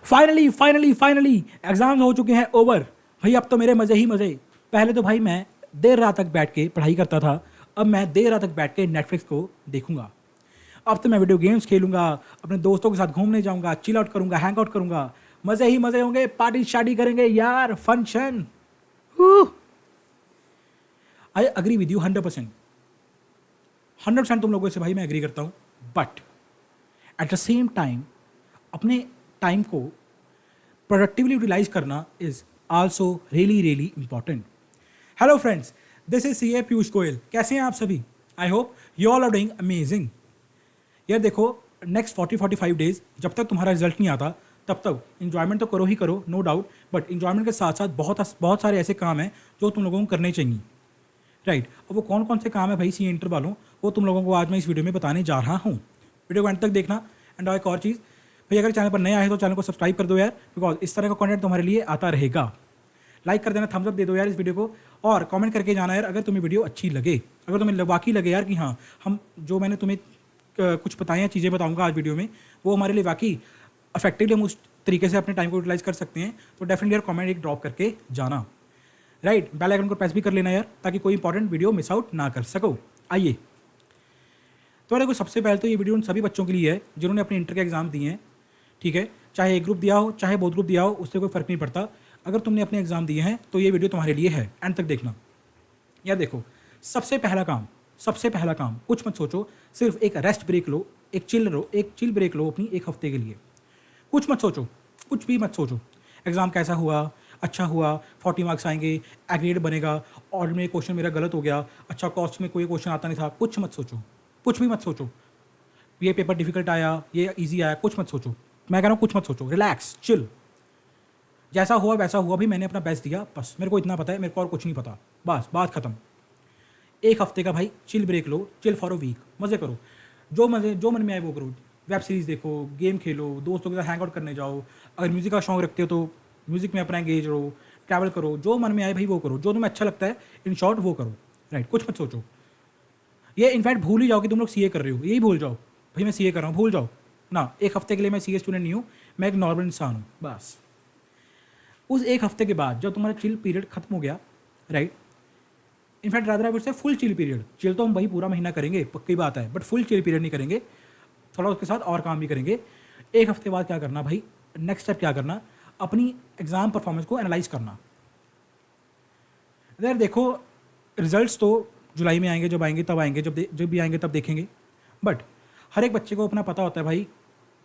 Finally finally finally exam हो चुके हैं ओवर। भाई अब तो मेरे मज़े ही मज़े। पहले तो भाई मैं देर रात तक बैठ के पढ़ाई करता था, अब मैं देर रात तक बैठ के नेटफ्लिक्स को देखूंगा। अब तो मैं वीडियो गेम्स खेलूंगा, अपने दोस्तों के साथ घूमने जाऊंगा, चिल आउट करूंगा, हैंग आउट करूंगा, मज़े ही मज़े होंगे, पार्टी शादी करेंगे यार, function. I agree with you 100%। 100% तुम लोगों से भाई मैं एग्री करता हूँ, but at the same time अपने टाइम को प्रोडक्टिवली यूटिलाइज करना is also really really important. Hello friends, this is C A Piyush Goyal. कैसे हैं आप सभी? I hope you all are doing amazing. यार देखो, नेक्स्ट 40-45 डेज जब तक तुम्हारा रिजल्ट नहीं आता तब तक इन्जॉयमेंट तो करो ही करो, नो डाउट, बट इन्जॉयमेंट के साथ साथ बहुत सारे ऐसे काम हैं जो तुम लोगों को करने चाहिए, राइट। और वो कौन कौन से काम है भाई सी इंटर वालों, वो तुम लोगों को आज मैं इस वीडियो में बताने जा रहा हूँ। वीडियो को एंड तक देखना। एंड एक और चीज़ भाई, अगर चैनल पर नया है तो चैनल को सब्सक्राइब कर दो यार, बिकॉज इस तरह का कंटेंट तुम्हारे लिए आता रहेगा। लाइक कर देना, थम्स अप दे दो यार इस वीडियो को, और कमेंट करके जाना यार अगर तुम्हें वीडियो अच्छी लगे, अगर तुम्हें वाकई लगे यार कि हाँ हम जो मैंने तुम्हें कुछ बताई हैं, चीज़ें बताऊंगा आज वीडियो में, वो हमारे लिए वाकई इफेक्टिवली हम उस तरीके से अपने टाइम को यूटिलाइज कर सकते हैं, तो डेफिनेटली यार कमेंट एक ड्रॉप करके जाना, राइट। बेल आइकन को प्रेस भी कर लेना यार, ताकि कोई इंपॉर्टेंट वीडियो मिस आउट ना कर सको। आइए, तो देखो सबसे पहले तो ये वीडियो उन सभी बच्चों के लिए है जिन्होंने अपने इंटर के एग्जाम दिए हैं, ठीक है। चाहे एक ग्रुप दिया हो चाहे बहुत ग्रुप दिया हो, उससे कोई फर्क नहीं पड़ता। अगर तुमने अपने एग्जाम दिए हैं तो ये वीडियो तुम्हारे लिए है, एंड तक देखना। यार देखो, सबसे पहला काम कुछ मत सोचो, सिर्फ एक रेस्ट ब्रेक लो, एक चिल ब्रेक लो अपनी एक हफ्ते के लिए। कुछ मत सोचो, कुछ भी मत सोचो। एग्ज़ाम कैसा हुआ, अच्छा हुआ, 40 मार्क्स आएंगे, एग्रेड बनेगा, और में क्वेश्चन मेरा गलत हो गया, अच्छा कॉस्ट में कोई क्वेश्चन आता नहीं था, कुछ मत सोचो, कुछ भी मत सोचो। ये पेपर डिफिकल्ट आया, ये इजी आया, कुछ मत सोचो। मैं कह रहा हूँ कुछ मत सोचो, रिलैक्स, चिल। जैसा हुआ वैसा हुआ, भी मैंने अपना बेस्ट दिया, बस मेरे को इतना पता है, मेरे को और कुछ नहीं पता, बस बात खत्म। एक हफ्ते का भाई चिल ब्रेक लो, चिल फॉर अ वीक, मज़े करो, जो मन में आए वो करो। वेब सीरीज़ देखो, गेम खेलो, दोस्तों के साथ हैंग आउट करने जाओ, अगर म्यूज़िक का शौक रखते हो तो म्यूज़िक में अपना एंगेज रहो, ट्रैवल करो, जो मन में आए भाई वो करो, जो तुम्हें अच्छा लगता है, इन शॉर्ट वो करो, राइट। कुछ मत सोचो। ये इनफैक्ट भूल ही जाओ कि तुम लोग सीए कर रहे हो, यही भूल जाओ भाई मैं सीए कर रहा हूँ, भूल जाओ ना। एक हफ्ते के लिए मैं सीए स्टूडेंट नहीं हूँ, मैं एक नॉर्मल इंसान हूँ, बस। उस एक हफ्ते के बाद जब तुम्हारा चिल पीरियड खत्म हो गया, right, in fact rather I would say full chill period, chill तो हम वही पूरा महीना करेंगे, पक्की बात है, बट फुल चिल पीरियड नहीं करेंगे, थोड़ा उसके साथ और काम भी करेंगे। एक हफ्ते बाद क्या करना भाई, नेक्स्ट स्टेप क्या करना, अपनी एग्ज़ाम परफॉर्मेंस को एनालाइज करना। यार देखो, रिजल्ट्स तो जुलाई में आएंगे, जब आएंगे तब आएंगे, जब भी आएंगे तब देखेंगे, बट हर एक बच्चे को अपना पता होता है भाई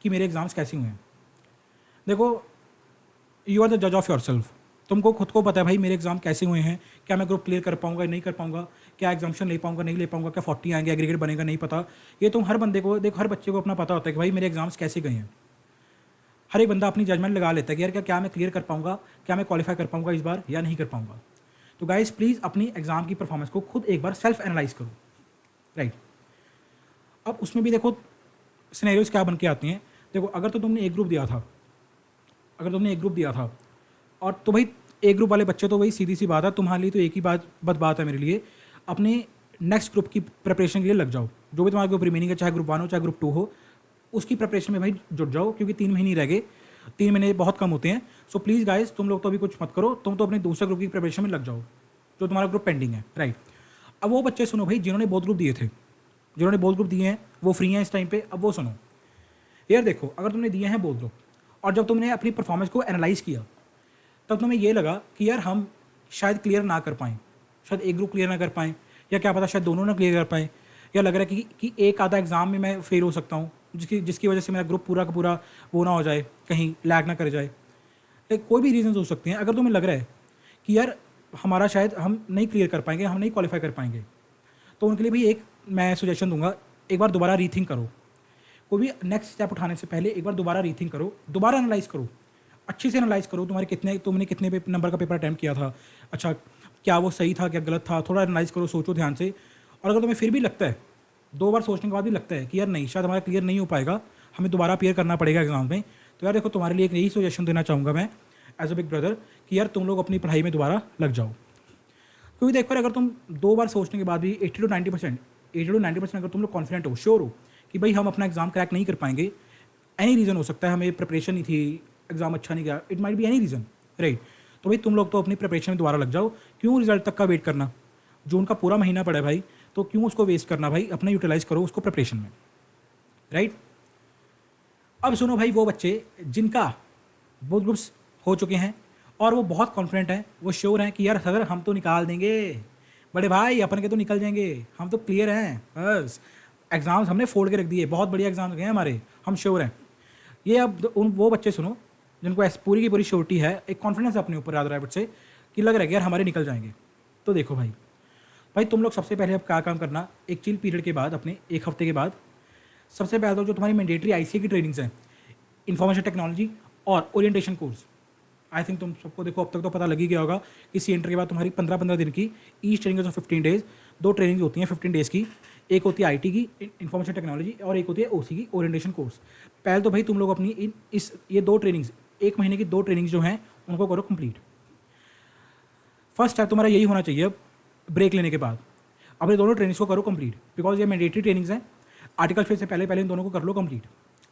कि मेरे एग्ज़ाम्स कैसे हुए हैं। देखो, यू आर द जज ऑफ योर सेल्फ। तुमको खुद को पता है भाई मेरे एग्जाम कैसे हुए हैं, क्या मैं ग्रुप क्लियर कर पाऊंगा नहीं कर पाऊंगा, क्या एग्जामिशन ले पाऊंगा नहीं ले पाऊंगा, क्या 40 आएंगे, एग्रीगेट बनेगा नहीं पता। ये तुम हर बंदे को देखो, हर बच्चे को अपना पता होता है कि भाई मेरे एग्जाम्स कैसे गए हैं। हर एक बंदा अपनी जजमेंट लगा लेता है कि यार क्या मैं क्लियर कर पाऊंगा, क्या मैं क्वालिफाई कर पाऊंगा इस बार या नहीं कर पाऊंगा। तो गाइस प्लीज़ अपनी एग्जाम की परफॉर्मेंस को खुद एक बार सेल्फ एनालाइज करो, राइट। अब उसमें भी देखो सिनेरियोज क्या बन के आती हैं। देखो, अगर तो तुमने एक ग्रुप दिया था और तो भाई एक ग्रुप वाले बच्चे तो वही सीधी सी बात है, तुम्हारे लिए तो एक ही बात है मेरे लिए, अपने नेक्स्ट ग्रुप की प्रिपरेशन के लिए लग जाओ। जो भी तुम्हारा ग्रुप रिमेनिंग है, चाहे ग्रुप 1 हो चाहे ग्रुप 2 हो, उसकी प्रिपरेशन में भाई जुट जाओ, क्योंकि 3 महीने रह गए, 3 महीने बहुत कम होते हैं। सो प्लीज़ गाइस, तुम लोग तो अभी कुछ मत करो, तुम तो अपने दूसरे ग्रुप की प्रिपरेशन में लग जाओ, जो तुम्हारा ग्रुप पेंडिंग है, राइट। अब वो बच्चे सुनो भाई जिन्होंने बहुत ग्रुप दिए थे, जिन्होंने बहुत ग्रुप दिए हैं वो फ्री हैं इस टाइम पे। अब वो सुनो यार, देखो अगर तुमने दिए हैं बहुत ग्रुप और जब तुमने अपनी परफॉर्मेंस को एनालाइज किया, तब तुम्हें ये लगा कि यार हम शायद क्लियर ना कर पाएँ, शायद एक ग्रुप क्लियर ना कर पाएँ, या क्या पता शायद दोनों ना क्लियर कर पाएँ, या लग रहा है कि एक आधा एग्ज़ाम में मैं फेल हो सकता हूँ, जिसकी वजह से मेरा ग्रुप पूरा का पूरा वो ना हो जाए, कहीं लैग ना कर जाए। कोई भी रीज़न हो सकते हैं। अगर तुम्हें लग रहा है कि यार हमारा शायद हम नहीं क्लियर कर पाएंगे, हम नहीं क्वालिफाई कर पाएंगे, तो उनके लिए भी एक मैं सजेशन दूंगा, एक बार दोबारा रीथिंक करो। कोई भी नेक्स्ट स्टेप उठाने से पहले एक बार दोबारा रीथिंक करो, दोबारा एनालाइज करो, अच्छे से एनालाइज करो तुमने कितने नंबर का पेपर अटैम्प्ट किया था, अच्छा क्या वो सही था क्या गलत था, थोड़ा एनालाइज करो, सोचो ध्यान से। और अगर तुम्हें फिर भी लगता है, 2 बार सोचने के बाद भी लगता है कि यार नहीं शायद हमारा क्लियर नहीं हो पाएगा, हमें दोबारा क्लियर करना पड़ेगा एग्जाम में, तो यार देखो तुम्हारे लिए एक यही सजेशन देना चाहूँगा मैं एज अ बिग ब्रदर कि यार तुम लोग अपनी पढ़ाई में दोबारा लग जाओ। क्योंकि देखो अगर तुम 2 बार सोचने के बाद भी 80-90% अगर तुम लोग कॉन्फिडेंट हो, श्योर हो कि भाई हम अपना एग्जाम क्रैक नहीं कर पाएंगे, एनी रीज़न हो सकता है, हमें प्रिपरेशन नहीं थी, एग्जाम अच्छा नहीं गया, it might be any reason, right. तो भाई तुम लोग तो अपनी प्रिपरेशन में दोबारा लग जाओ, क्यों रिजल्ट तक का वेट करना। जून का पूरा महीना पड़ा है भाई, तो क्यों उसको वेस्ट करना भाई, अपना यूटिलाइज करो उसको प्रिपरेशन में, राइट। अब सुनो भाई, वो बच्चे जिनका बोथ ग्रुप्स हो चुके हैं और वो बहुत कॉन्फिडेंट हैं, वो श्योर हैं कि यार सर हम तो निकाल देंगे, बड़े भाई अपन के तो निकल जाएंगे, हम तो क्लियर हैं, बस एग्ज़ाम्स हमने फोड़ के रख दिए, बहुत बढ़िया एग्जाम्स गए हमारे, हम श्योर हैं। ये अब उन वो बच्चे सुनो जिनको पूरी की पूरी श्योरिटी है, एक कॉन्फिडेंस अपने ऊपर याद रहा है बच्चे कि लग रहा है कि यार हमारे निकल जाएंगे। तो देखो भाई, तुम लोग सबसे पहले अब क्या काम करना, एक चिल पीरियड के बाद, अपने एक हफ्ते के बाद, सबसे पहले तो जो तुम्हारी मैंडेटरी आईसीए की ट्रेनिंग्स हैं, इंफॉर्मेशन टेक्नोलॉजी और ओरिएंटेशन कोर्स, आई थिंक तुम सबको देखो अब तक तो पता लग ही गया होगा कि सी एंटर के बाद तुम्हारी 15-15 दिन की each training of 15 days, 2 training होती हैं 15 डेज़ की, एक होती है आईटी की इंफॉर्मेशन टेक्नोलॉजी और एक होती है ओसी की ओरिएंटेशन कोर्स। पहले तो भाई तुम लोग अपनी ये 2 ट्रेनिंग्स, 1 महीने की 2 ट्रेनिंग्स जो हैं उनको करो कंप्लीट। फर्स्ट स्टेप तुम्हारा यही होना चाहिए अब ब्रेक लेने के बाद, अपने दोनों ट्रेनिंग्स को करो कंप्लीट, बिकॉज ये मैंडेटरी ट्रेनिंग्स हैं, आर्टिकल फिर से पहले पहले इन दोनों को कर लो कंप्लीट,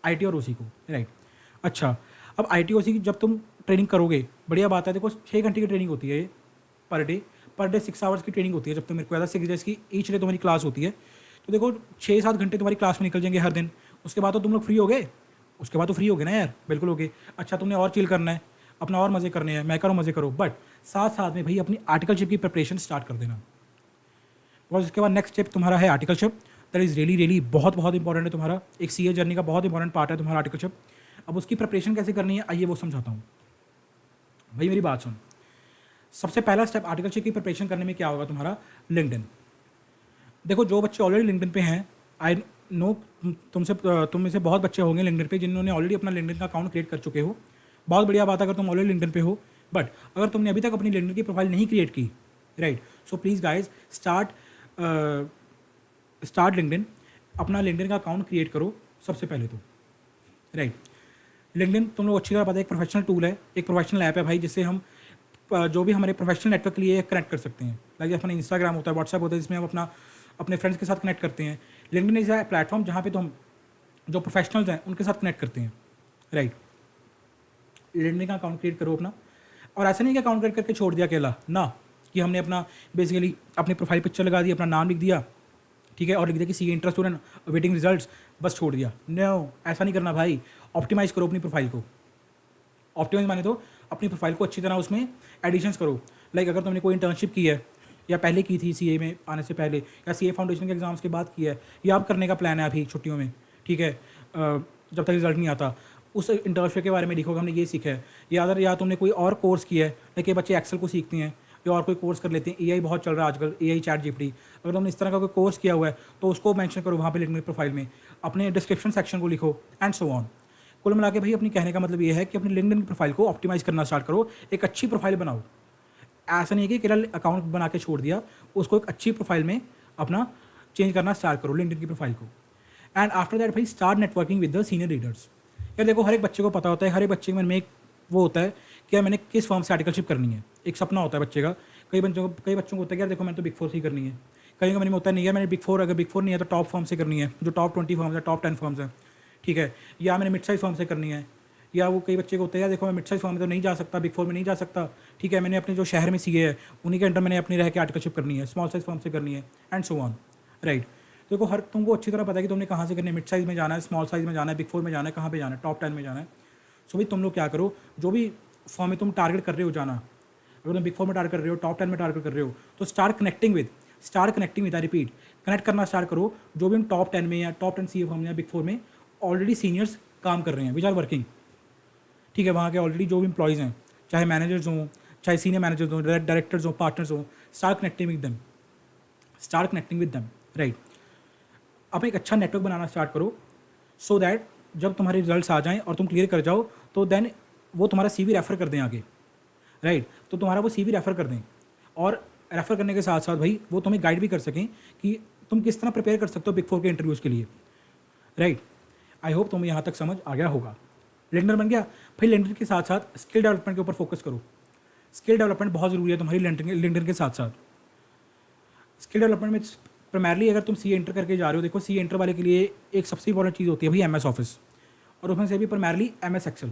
आईटी और ओसी को, राइट। अच्छा, अब आईटी ओसी की जब तुम ट्रेनिंग करोगे, बढ़िया बात है, देखो 6 घंटे की ट्रेनिंग होती है ये पर डे 6 आवर्स की ट्रेनिंग होती है, जब तक मेरे को याद है 6 डेज की ईच डे तुम्हारी क्लास होती है। तो देखो 6-7 घंटे तुम्हारी क्लास में निकल जाएंगे हर दिन, उसके बाद तो तुम लोग फ्री हो गए, उसके बाद तो फ्री हो गए ना यार, बिल्कुल हो गए। अच्छा, तुमने और चिल करना है, अपना और मज़े करने हैं, मैं करो मज़े करो, बट साथ साथ में भाई अपनी आर्टिकलशिप की प्रिपरेशन स्टार्ट कर देना, और इसके बाद नेक्स्ट स्टेप तुम्हारा है आर्टिकलशिप। दैट इज़ रियली बहुत बहुत इंपॉर्टेंट है, तुम्हारा एक सीए जर्नी का बहुत इंपॉर्टेंट पार्ट है तुम्हारा आर्टिकलशिप। अब उसकी प्रिपरेशन कैसे करनी है आइए वो समझाता हूँ। भाई मेरी बात सुन, सबसे पहला स्टेप आर्टिकलशिप की प्रिपरेशन करने में क्या होगा तुम्हारा, लिंक्डइन। देखो जो बच्चे ऑलरेडी लिंक्डइन पे हैं, आई नो तुम में से बहुत बच्चे होंगे लिंक्डइन पे जिन्होंने ऑलरेडी अपना लिंक्डइन का अकाउंट क्रिएट कर चुके हो, बहुत बढ़िया बात है अगर तुम ऑलरेडी लिंक्डइन पे हो। बट अगर तुमने अभी तक अपनी लिंक्डइन की प्रोफाइल नहीं क्रिएट की, right, so please guys start LinkedIn, अपना लिंक्डइन का अकाउंट क्रिएट करो सबसे पहले तो, राइट। लिंक्डइन तुम लोग अच्छी तरह पता है एक प्रोफेशनल टूल है, एक प्रोफेशनल ऐप है भाई, जिससे हम जो भी हमारे प्रोफेशनल नेटवर्क के लिए कनेक्ट कर सकते हैं। लाइक अपना इंस्टाग्राम होता है, व्हाट्सएप होता है, जिसमें हम अपने फ्रेंड्स के साथ कनेक्ट करते हैं। लिंक्डइन इज अ प्लेटफॉर्म जहाँ पे तो हम जो प्रोफेशनल्स हैं उनके साथ कनेक्ट करते हैं, राइट। लिंक्डइन का अकाउंट क्रिएट करो अपना, और ऐसा नहीं कि अकाउंट क्रिएट करके छोड़ दिया अकेला ना, कि हमने अपना बेसिकली अपनी प्रोफाइल पिक्चर लगा दी, अपना नाम लिख दिया, ठीक है, और लिख दिया कि सी इंटरेस्ट स्टूडेंट वेटिंग रिजल्ट्स, बस छोड़ दिया। नो, ऐसा नहीं करना भाई, ऑप्टिमाइज़ करो अपनी प्रोफाइल को। ऑप्टिमाइज माने तो अपनी प्रोफाइल को अच्छी तरह उसमें एडिशंस करो। लाइक अगर तुमने कोई इंटर्नशिप की है या पहले की थी सीए में आने से पहले, या सीए फाउंडेशन के एग्जाम्स के बाद की है, या अब करने का प्लान है अभी छुट्टियों में, ठीक है, जब तक रिजल्ट नहीं आता, उस इंटर्नशिप के बारे में लिखो कि हमने ये सीखा है। या अगर या तुमने कोई और कोर्स किया है, लाइक बच्चे एक्सेल को सीखते हैं या और कोई कोर्स कर लेते हैं, एआई बहुत चल रहा है आजकल, एआई चैट जीपीटी, अगर तुमने इस तरह का कोई कोर्स किया हुआ है तो उसको मेंशन करो वहाँ पे लिंक्डइन प्रोफाइल में, अपने डिस्क्रिप्शन सेक्शन को लिखो एंड सो ऑन। कुल मिला के भाई अपनी कहने का मतलब ये है कि अपनी लिंक्डइन प्रोफाइल को ऑप्टिमाइज़ करना स्टार्ट करो, एक अच्छी प्रोफाइल बनाओ। ऐसा नहीं है कि केवल अकाउंट बना के छोड़ दिया, उसको एक अच्छी प्रोफाइल में अपना चेंज करना स्टार्ट करो लिंक्डइन की प्रोफाइल को। एंड आफ्टर दैट भाई start networking with the senior leaders. यार देखो हर एक बच्चे को पता होता है, हर एक बच्चे के मन में एक वो होता है कि यार मैंने किस फर्म से आर्टिकलशिप करनी है, एक सपना होता है बच्चे का। कई बच्चों को होता है कि यार देखो मैंने तो बिग फोर से ही करनी है, कई का मन में होता है नहीं यार मैंने बिग फोर, अगर बिग फोर नहीं है तो टॉप फर्म से करनी है, जो टॉप 20 फर्म्स है, टॉप 10 फर्म्स हैं, ठीक है, या मैंने मिड साइज फर्म से करनी है। या वो कई बच्चे को होता है यार देखो मैं मिड साइज फर्म में तो नहीं जा सकता, बिग फोर में नहीं जा सकता, ठीक है, मैंने अपने जो शहर में सीए है उन्हीं के अंडर मैंने अपनी रह के आर्टिकलशिप करनी है, स्मॉल साइज फर्म से करनी है एंड सो ऑन, राइट। देखो हर तुमको अच्छी तरह पता है कि तुमने कहाँ से करनी है, मिड साइज में जाना है, स्मॉल साइज में जाना है, बिग फोर में जाना है, कहाँ पे जाना है, टॉप 10 में जाना है। सो भाई तुम लोग क्या करो, जो भी फॉर्म में तुम टारगेट कर रहे हो जाना, अगर तुम बिग फोर में टारगेट कर रहे हो, टॉप 10 में टारगेट कर रहे हो, तो start connecting with, I repeat, connect करना स्टार्ट करो जो भी हम टॉप 10 में या टॉप 10 सीए फॉर्म या बिग फोर में ऑलरेडी सीनियर्स काम कर रहे हैं, विच आर वर्किंग, ठीक है, वहाँ के ऑलरेडी जो भी एम्प्लॉयज़ हैं, चाहे मैनेजर्स हों, चाहे सीनियर मैनेजर्स हों, डायरेक्टर्स हों, पार्टनर्स हों, start connecting with them, right. अब एक अच्छा नेटवर्क बनाना स्टार्ट करो, सो दैट जब तुम्हारे रिजल्ट्स आ जाएं और तुम क्लियर कर जाओ तो देन वो तुम्हारा सीवी रेफ़र कर दें आगे, राइट। तो तुम्हारा वो सीवी रेफ़र कर दें, और रेफ़र करने के साथ साथ भाई वो तुम्हें गाइड भी कर सकें कि तुम किस तरह प्रिपेयर कर सकते हो बिग फोर के इंटरव्यूज़ के लिए, राइट। आई होप तुम्हें यहाँ तक समझ आ गया होगा। लिंक्डइन बन गया भाई, लिंक्डइन के साथ साथ स्किल डेवलपमेंट के ऊपर फोकस करो। स्किल डेवलपमेंट बहुत ज़रूरी है तुम्हारी लिंक्डइन के साथ साथ। स्किल डेवलपमेंट में प्राइमरली अगर तुम सी एंटर करके जा रहे हो, देखो सी एंटर वाले के लिए एक सबसे इंपॉर्टेंट चीज़ होती है भाई MS ऑफिस, और उसमें से भी प्राइमरली MS एक्सेल।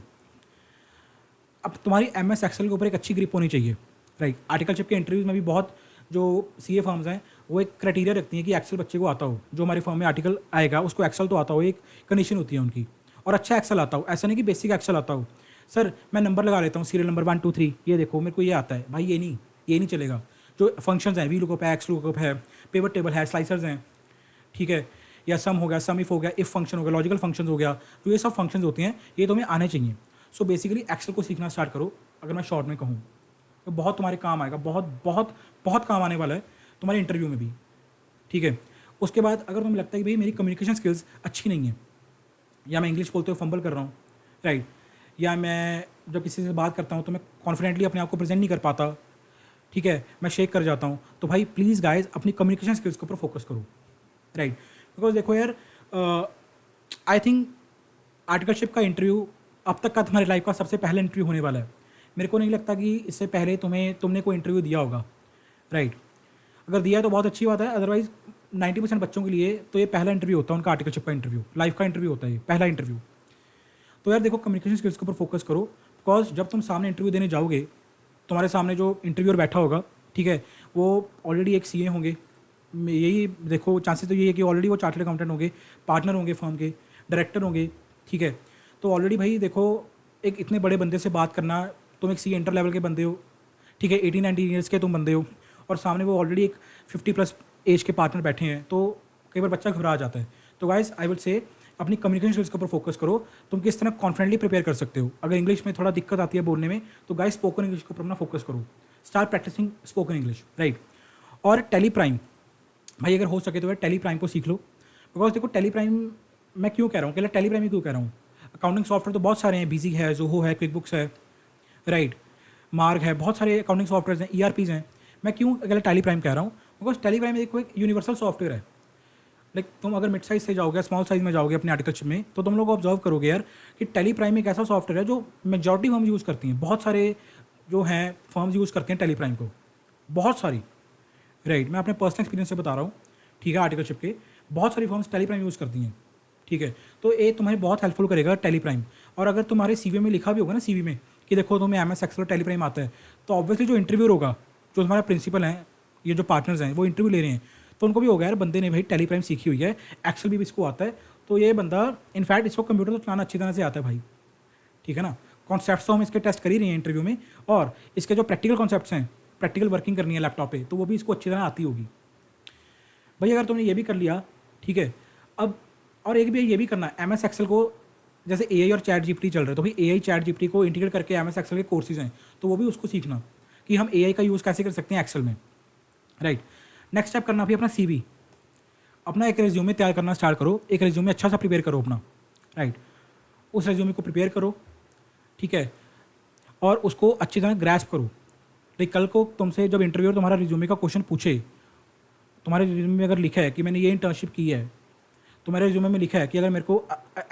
अब तुम्हारी MS एक्सेल के ऊपर एक अच्छी ग्रिप होनी चाहिए, राइट। आर्टिकलशिप के इंटरव्यूज में भी बहुत जो CA फर्म्स हैं वो एक क्राइटेरिया रखती हैं कि एक्सेल बच्चे को आता हो, जो हमारी फर्म में आर्टिकल आएगा उसको एक्सेल तो आता हो, एक कंडीशन होती है उनकी, और अच्छा एक्सेल आता हो। ऐसा नहीं कि बेसिक एक्सेल आता हो, सर मैं नंबर लगा लेता हूँ, सीरियल नंबर 1 2 3 ये देखो मेरे को ये आता है, भाई ये नहीं चलेगा। जो फंक्शंस हैं, वी लुकअप है, एक्स लुकअप है, पिवट टेबल है, स्लाइसर्स हैं, ठीक है, या सम हो गया, सम इफ हो गया, इफ फंक्शन हो गया, लॉजिकल फंक्शन हो गया, तो ये सब फंक्शंस होते हैं, ये तुम्हें आने चाहिए। सो बेसिकली एक्सेल को सीखना स्टार्ट करो, अगर मैं शॉर्ट में कहूँ तो बहुत तुम्हारे काम आएगा, बहुत बहुत बहुत काम आने वाला है तुम्हारे इंटरव्यू में भी, ठीक है। उसके बाद अगर तुम्हें लगता है कि भाई मेरी कम्युनिकेशन स्किल्स अच्छी नहीं है, या मैं इंग्लिश बोलते हुए फंबल कर रहा हूँ, राइट, या मैं जब किसी से बात करता हूँ तो मैं कॉन्फिडेंटली अपने आप को प्रेजेंट नहीं कर पाता, ठीक है, मैं शेक कर जाता हूँ, तो भाई प्लीज़ गाइज अपनी कम्युनिकेशन स्किल्स के ऊपर फोकस करो, राइट। बिकॉज देखो यार, आई थिंक आर्टिकलशिप का इंटरव्यू अब तक का तुम्हारी लाइफ का सबसे पहला इंटरव्यू होने वाला है। मेरे को नहीं लगता कि इससे पहले तुमने कोई इंटरव्यू दिया होगा, राइट। अगर दिया है तो बहुत अच्छी बात है, अदरवाइज 90% बच्चों के लिए तो ये पहला इंटरव्यू होता है उनका, आर्टिकलशिप का इंटरव्यू, लाइफ का इंटरव्यू होता है ये, पहला इंटरव्यू। तो यार देखो कम्युनिकेशन स्किल्स के ऊपर फोकस करो, बिकॉज जब तुम सामने इंटरव्यू देने जाओगे, तुम्हारे सामने जो इंटरव्यूअर बैठा होगा, ठीक है, वो ऑलरेडी एक CA होंगे, यही देखो चांसेस तो ये है कि ऑलरेडी वो चार्टर्ड अकाउंटेंट होंगे, पार्टनर होंगे फर्म के, डायरेक्टर होंगे, ठीक है। तो ऑलरेडी भाई देखो एक इतने बड़े बंदे से बात करना, तुम एक CA इंटर लेवल के बंदे हो, ठीक है, 18-19 ईयर्स के तुम बंदे हो, और सामने वो ऑलरेडी एक 50+ एज के पार्टनर बैठे हैं, तो कई बार बच्चा घबरा जाता है। तो गाइस आई विल से अपनी कम्युनिकेशन स्किल्स के ऊपर फोकस करो, तुम किस तरह कॉन्फिडेंटली प्रिपेयर कर सकते हो। अगर इंग्लिश में थोड़ा दिक्कत आती है बोलने में, तो गाइस स्पोकन इंग्लिश के ऊपर अपना फोकस करो, start practicing spoken English, right. और टेली प्राइम, भाई अगर हो सके तो यार टेली प्राइम को सीख लो, बिकॉज देखो टेली प्राइम मैं क्यों कह रहा हूँ, कि टेली प्राइम ही क्यों कह रहा हूँ, अकाउंटिंग सॉफ्टवेयर तो बहुत सारे हैं, बिजी है, जोहो है, क्विक बुक्स है, राइट, मार्ग है, बहुत सारे अकाउंटिंग सॉफ्टवेयर हैं, ERPs हैं। मैं क्यों अगर टेली प्राइम कह रहा हूँ, बिकॉज टेली प्राइम एक यूनिवर्सल सॉफ्टवेयर है। लाइक तुम अगर मिड साइज से जाओगे, स्मॉल साइज में जाओगे अपने आर्टिकलशिप में, तो तुम लोग ऑब्जर्व करोगे यार कि टेली प्राइम एक ऐसा सॉफ्टवेयर है जो मेजॉरिटी फर्म्स यूज़ करती हैं, बहुत सारे जो हैं फर्म्स यूज़ करते हैं टेली प्राइम को, बहुत सारी, राइट। मैं अपने पर्सनल एक्सपीरियंस से बता रहा हूँ, ठीक है, आर्टिकलशिप के बहुत सारी फर्म्स टेली प्राइम यूज़ करती हैं, ठीक है। तो ये तुम्हें बहुत हेल्पफुल करेगा टेली प्राइम। और अगर तुम्हारे CV में लिखा भी होगा ना, CV में कि देखो तुम्हें MS एक्सेल टेली प्राइम आता है, तो ऑब्वियसली जो इंटरव्यूअर होगा, जो तुम्हारा प्रिंसिपल हैं, ये जो पार्टनर्स हैं वो इंटरव्यू ले रहे हैं, तो उनको भी होगा यार बंदे ने भाई टेली प्राइम सीखी हुई है, एक्सेल भी इसको आता है, तो ये बंदा इनफैक्ट इसको कंप्यूटर तो चलाना अच्छी तरह से आता है भाई, ठीक है ना। कॉन्सेप्ट्स तो हम इसके टेस्ट कर ही रहे हैं इंटरव्यू में, और इसके जो प्रैक्टिकल कॉन्सेप्ट्स हैं, प्रैक्टिकल वर्किंग करनी है लैपटॉप पे, तो वो भी इसको अच्छी तरह आती होगी भाई। अगर तुमने ये भी कर लिया, ठीक है, अब और एक भी ये भी करना है, MS एक्सेल को, जैसे AI और चैट GPT चल रहा है, तो भाई AI चैट GPT को इंटीग्रेट करके MS एक्सेल के कोर्सेज हैं, तो वो भी उसको सीखना कि हम AI का यूज़ कैसे कर सकते हैं एक्सेल में, राइट। नेक्स्ट स्टेप करना भी अपना CV, अपना एक रेज्यूमे तैयार करना स्टार्ट करो, एक रेज्यूमे अच्छा सा प्रिपेयर करो अपना, राइट। उस रेज्यूमे को प्रिपेयर करो, ठीक है, और उसको अच्छी तरह ग्रैस्प करो। लाइक कल को तुमसे जब इंटरव्यूअर तुम्हारा रिज्यूमे का क्वेश्चन पूछे, तुम्हारे रिज्यूमे में अगर लिखा है कि मैंने ये इंटर्नशिप की है, तुम्हारे रिज्यूमे में लिखा है कि अगर मेरे को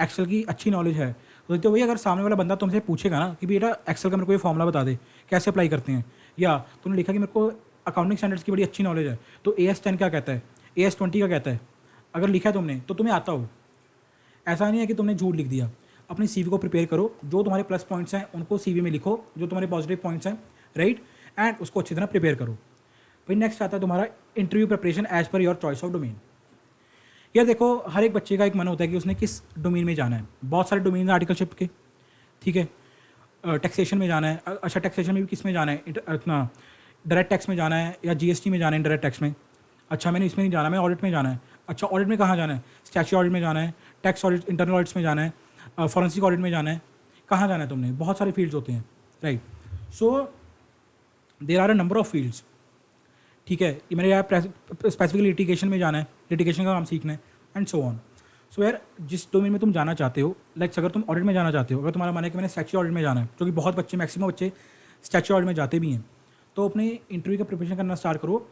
एक्सेल की अच्छी नॉलेज है, तो वही अगर सामने वाला बंदा तुमसे पूछेगा ना कि बेटा एक्सेल का मेरे को ये फॉर्मूला बता दे, कैसे अप्लाई करते हैं, या तुमने लिखा कि मेरे को अकाउंटिंग स्टैंडर्ड्स की बड़ी अच्छी नॉलेज है, तो AS10 क्या कहता है, AS20 क्या कहता है, अगर लिखा है तुमने तो तुम्हें आता हो। ऐसा नहीं है कि तुमने झूठ लिख दिया। अपनी CV को प्रिपेयर करो, जो तुम्हारे प्लस पॉइंट्स हैं उनको CV में लिखो, जो तुम्हारे पॉजिटिव पॉइंट्स हैं, राइट, एंड उसको अच्छी तरह प्रिपेयर करो। भाई नेक्स्ट आता है तुम्हारा interview preparation as per your choice of domain. यार देखो हर एक बच्चे का एक मन होता है कि उसने किस डोमेन में जाना है, बहुत सारे डोमेन हैं आर्टिकलशिप के, ठीक है। टैक्सेशन में जाना है, अच्छा टैक्सेशन में भी किस में जाना है, इतना डायरेक्ट टैक्स में जाना है या GST में जाना है, डायरेक्ट टैक्स में, अच्छा मैंने इसमें नहीं जाना, मैं ऑडिट में जाना है, अच्छा ऑडिट में कहाँ जाना है, स्टैच्यूटरी ऑडिट में जाना है, टैक्स ऑडिट, इंटरनल ऑडिट्स में जाना है, फॉरेंसिक ऑडिट में जाना है, कहाँ जाना है तुमने, बहुत सारे फील्ड्स होते हैं, right. So there are a number of fields, ठीक है। ये मेरे यहाँ स्पेसिफिकली लिटिगेशन में जाना है, लिटिगेशन का काम सीखना है, एंड सो ऑन। सो यार जिस डोमेन में तुम जाना चाहते हो, लाइक अगर तुम ऑडिट में जाना चाहते हो, अगर तुम्हारा मन है कि मैंने स्टैच्यूटरी ऑडिट में जाना है, जो कि बहुत बच्चे, मैक्सिमम बच्चे स्टैच्यूटरी ऑडिट में जाते भी हैं, तो अपने इंटरव्यू का प्रिपरेशन करना स्टार्ट करो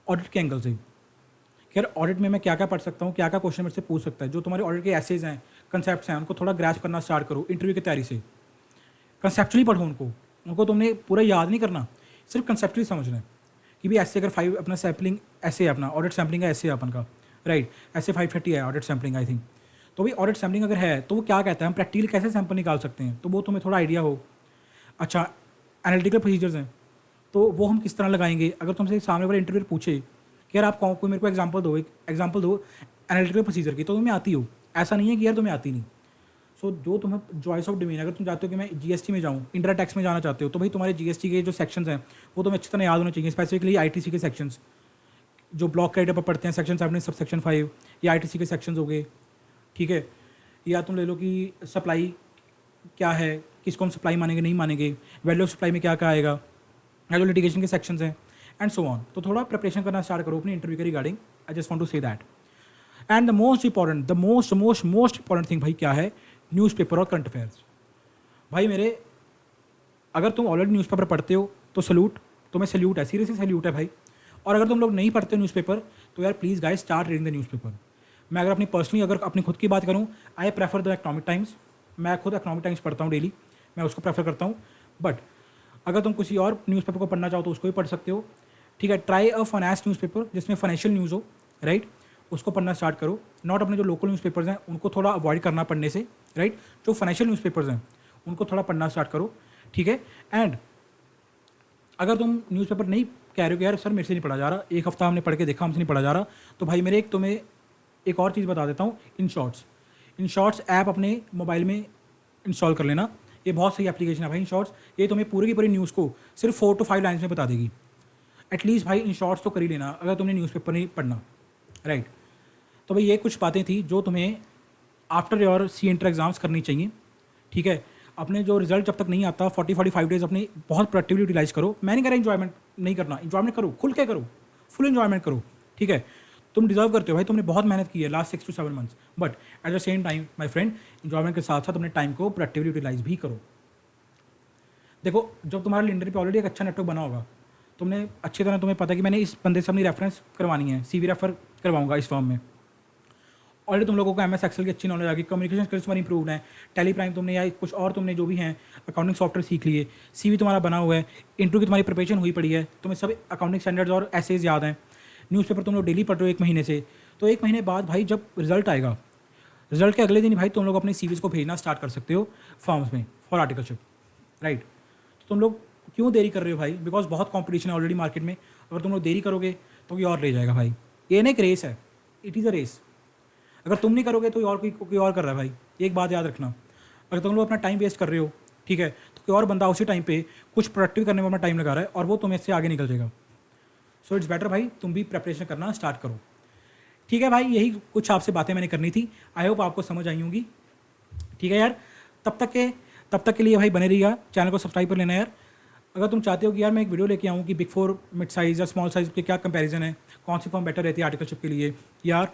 ऑडिट के एंगल से। यार ऑडिट में मैं क्या क्या पढ़ सकता हूँ, क्या क्या क्वेश्चन मेरे से पूछ सकता है, जो तुम्हारे ऑडिट के एसेज हैं, कंसेप्ट्स हैं, उनको थोड़ा ग्रैस्प करना स्टार्ट करो इंटरव्यू की तैयारी से। कंसेप्चुअली पढ़ो उनको तुमने पूरा याद नहीं करना, सिर्फ कंसेप्चुअली समझना है कि भी ऐसे अगर 5 अपना सैम्पलिंग ऐसे है, अपना ऑडिट सैम्पलिंग का ऐसे है अपन का, राइट, ऐसे 530 है ऑडिट सैम्पलिंग आई थिंक। तो भाई ऑडिट सैम्पलिंग अगर है तो वो क्या कहता है, हम प्रैक्टिकली कैसे सैंपल निकाल सकते हैं, तो वो तुम्हें थोड़ा आइडिया हो। अच्छा, एनालिटिकल प्रोसीजर्स हैं, तो वो हम किस तरह लगाएंगे? अगर तुमसे सामने वाला इंटरव्यूअर पूछे कि यार आप कोई मेरे को एग्जांपल दो, एक एग्जांपल दो एनालिटिकल प्रोसीजर की, तो तुम्हें आती हो, ऐसा नहीं है कि यार तुम्हें आती नहीं। सो जो तुम्हें चॉइस ऑफ डोमेन, अगर तुम चाहते हो कि मैं जीएसटी में जाऊँ, इंडिया टैक्स में जाना चाहते हो, तो भाई तुम्हारे जीएसटी के जो सेक्शंस हैं वो तुम्हें अच्छी तरह याद होने चाहिए, स्पेसिफिकली आईटीसी के सेक्शंस जो ब्लॉक क्रेडिट पर पढ़ते हैं, सेक्शन 7 सब सेक्शन 5 या आईटीसी के सेक्शंस हो गए, ठीक है। या तुम ले लो कि सप्लाई क्या है, किसको हम सप्लाई मानेंगे नहीं मानेंगे, वैल्यू ऑफ सप्लाई में क्या क्या आएगा, या जो लिटिगेशन के सेक्शंस हैं एंड सो ऑन। तो थोड़ा प्रिपरेशन करना स्टार्ट करो अपनी इंटरव्यू के regarding. I just want to say that. And the most important, the most important thing भाई क्या है? न्यूज़पेपर और करंट अफेयर्स। भाई मेरे, अगर तुम ऑलरेडी न्यूज़पेपर पढ़ते हो तो सल्यूट, तुम्हें सल्यूट है, सीरियसली सल्यूट है भाई। और अगर तुम लोग नहीं पढ़ते न्यूज़पेपर तो यार please guys start reading the newspaper. मैं अगर अपनी पर्सनली, अगर अपनी खुद की बात करूँ, I prefer the economic times. मैं खुद इकोनॉमिक टाइम्स पढ़ता हूँ डेली, मैं उसको प्रेफर करता हूँ। बट अगर तुम किसी और न्यूज़पेपर को पढ़ना चाहो तो उसको भी पढ़ सकते हो, ठीक है। ट्राई अ फाइनेंस न्यूज़पेपर जिसमें फाइनेंशियल न्यूज़ हो, राइट, उसको पढ़ना स्टार्ट करो। नॉट अपने जो लोकल न्यूज़पेपर्स हैं उनको थोड़ा अवॉइड करना पढ़ने से, राइट। जो फाइनेंशियल न्यूज़पेपर्स हैं उनको थोड़ा पढ़ना स्टार्ट करो, ठीक है। एंड अगर तुम न्यूज़पेपर नहीं कह रहे हो कि यार सर मेरे से नहीं पढ़ा जा रहा, एक हफ्ता हमने पढ़ के देखा हमसे नहीं पढ़ा जा रहा, तो भाई मेरे तुम्हें एक और चीज़ बता देता हूँ, इन शॉर्ट्स ऐप अपने मोबाइल में इंस्टॉल कर लेना। ये बहुत सही एप्लीकेशन है भाई इन शॉर्ट्स। ये तुम्हें पूरी की पूरी न्यूज़ को सिर्फ 4 to 5 लाइन्स में बता देगी। एटलीस्ट भाई इन शॉर्ट्स तो कर ही लेना अगर तुमने न्यूज़पेपर नहीं पढ़ना, राइट। तो भाई ये कुछ बातें थी जो तुम्हें after your C inter exams करनी चाहिए, ठीक है। अपने जो रिजल्ट जब तक नहीं आता 40-45 डेज अपनी बहुत प्रोडक्टिवली यूटिलाइज करो। मैं नहीं कह रहा इन्जॉयमेंट नहीं करना, इन्जॉयमेंट करो, खुल के करो, फुल इन्जॉयमेंट करो, ठीक है। तुम डिजर्व करते हो भाई, तुमने बहुत मेहनत की है last 6 to 7 months, but at the same time my friend, enjoyment के साथ साथ अपने टाइम को प्रोडक्टिवली यूटिलाइज भी करो। देखो जब तुम्हारा लिंडर पे ऑलरेडी एक अच्छा नेटवर्क बना होगा, तुमने अच्छी तरह, तुम्हें पता है कि मैंने इस बंदे से अपनी रेफरेंस करवानी है, सीवी रेफर करवाऊंगा इस फॉर्म में। ऑलरेडी तुम लोगों को एमएस एक्सेल की अच्छी नॉलेज आ गई, कम्युनिकेशन स्किल्स तुम्हारी इंप्रूव है, टेली प्राइम तुमने या कुछ और तुमने जो भी है अकाउंटिंग सॉफ्टवेयर सीख लिए, सीवी तुम्हारा बना हुआ है, इंटरव्यू की तुम्हारी प्रिपरेशन हुई पड़ी है, तुम्हें सब अकाउंटिंग स्टैंडर्ड्स और एसेज याद हैं, न्यूज़पेपर तुम लोग डेली पढ़ रहे हो 1 महीने से। तो 1 महीने बाद भाई जब रिजल्ट आएगा, रिजल्ट के अगले दिन भाई तुम लोग अपने सीवीज़ को भेजना स्टार्ट कर सकते हो फॉर्म्स में फॉर आर्टिकलशिप, राइट। तो तुम लोग क्यों देरी कर रहे हो भाई? बिकॉज बहुत कॉम्पिटिशन है ऑलरेडी मार्केट में। अगर तुम लोग देरी करोगे तो कोई और ले जाएगा भाई। ये ना एक रेस है, इट इज़ अ रेस। अगर तुम नहीं करोगे तो कोई और कर रहा है भाई। एक बात याद रखना, अगर तुम लोग अपना टाइम वेस्ट कर रहे हो, ठीक है, तो कोई और बंदा उसी टाइम पे कुछ प्रोडक्टिव करने में अपना टाइम लगा रहा है और वो तुम्हें से आगे निकल जाएगा। सो इट्स बेटर भाई तुम भी प्रेपरेशन करना स्टार्ट करो, ठीक है भाई। यही कुछ आपसे बातें मैंने करनी थी, आई होप आपको समझ आई होंगी, ठीक है यार। तब तक के लिए भाई बने रहिएगा, चैनल को सब्सक्राइब कर लेना यार। अगर तुम चाहते हो कि यार मैं एक वीडियो लेके आऊँ कि बिग 4 मिड साइज़ या स्मॉल साइज़ के क्या कंपैरिजन है, कौन सी फॉर्म बेटर रहती है आर्टिकलशिप के लिए यार,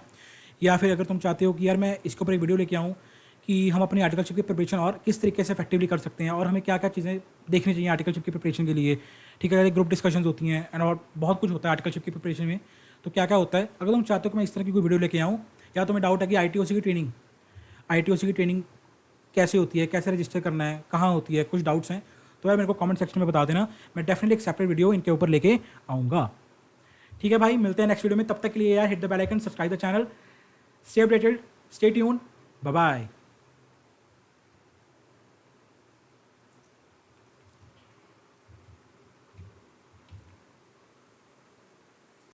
या फिर अगर तुम चाहते हो कि यार मैं इसके ऊपर एक वीडियो लेके आऊँ कि हम अपनी आर्टिकलशिप की प्रिपरेशन और किस तरीके से इफेक्टिवली कर सकते हैं और हमें क्या क्या चीज़ें देखनी चाहिए आर्टिकलशिप की प्रिपरेशन के लिए, ठीक है। ग्रुप डिस्कशंस होती हैं एंड और बहुत कुछ होता है आर्टिकलशिप की प्रिपरेशन में, तो क्या क्या होता है। अगर तुम चाहते हो कि मैं इस तरह की कोई वीडियो लेके आऊँ, या तुम्हें डाउट है कि आईटीओसी की ट्रेनिंग कैसे होती है, कैसे रजिस्टर करना है, कहाँ होती है, कुछ डाउट्स हैं तो यार मेरे को कमेंट सेक्शन में बता देना, मैं डेफिनेटली एक सेपरेट वीडियो इनके ऊपर लेके आऊँगा, ठीक है भाई। मिलते हैं नेक्स्ट वीडियो में, तब तक के लिए यार hit the bell icon, subscribe the channel, stay updated, stay tune, bye bye.